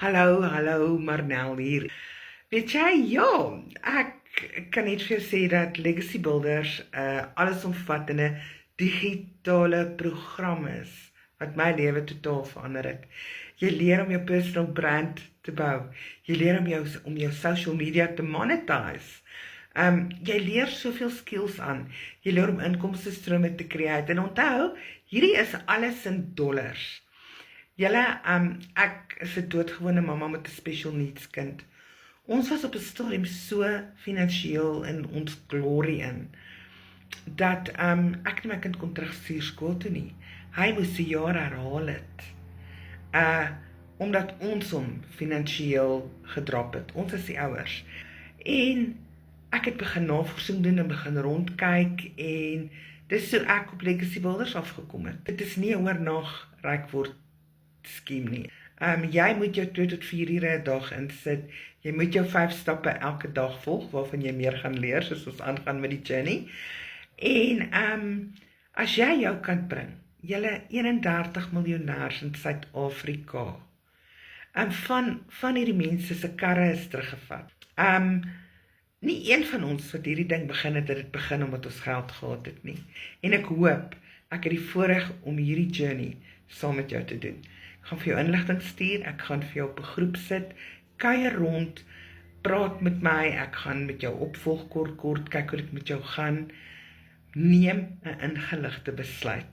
Hallo, Marnel hier. Weet jy, ja, ek kan net vir jou sê dat Legacy Builders allesomvattende digitale program is wat my lewe totaal verander het. Jy leer om jou personal brand te bou. Jy leer om jou social media te monetize. Jy leer soveel skills aan. Jy leer om inkomstestrome te create. En onthou, hierdie is alles in dollars. Julle, ek is 'n doodgewone mamma met 'n special needs kind. Ons was op 'n stadium so finansiëel in ons glory in, dat ek nie my kind kon terugstuur skool toe nie. Hy moes 'n jaar herhaal het, omdat ons hom finansiëel gedrap het. Ons is die ouers. En ek het begin navorsing doen en begin rondkyk en dis so ek op Legacy Builders afgekom het. Dit is nie 'n oornag ryk word skema nie. Jy moet jou 2 tot 4 ure 'n dag insit. Jy moet jou 5 stappe elke dag volg waarvan jy meer gaan leer soos ons aangaan met die journey. En as jy jou kan bring, julle 31 miljonêers in Suid-Afrika. Van hierdie mense se karre is teruggevat. Nie een van ons wat hierdie ding begin het dit begin omdat ons geld gehad het nie. En ek hoop ek het die voorreg om hierdie journey saam met jou te doen. Ek gaan vir jou inligting stuur, ek gaan vir jou op 'n groep sit, kuier rond, praat met my, ek gaan met jou opvolg kort, kyk hoe dit met jou gaan, neem 'n ingeligte besluit.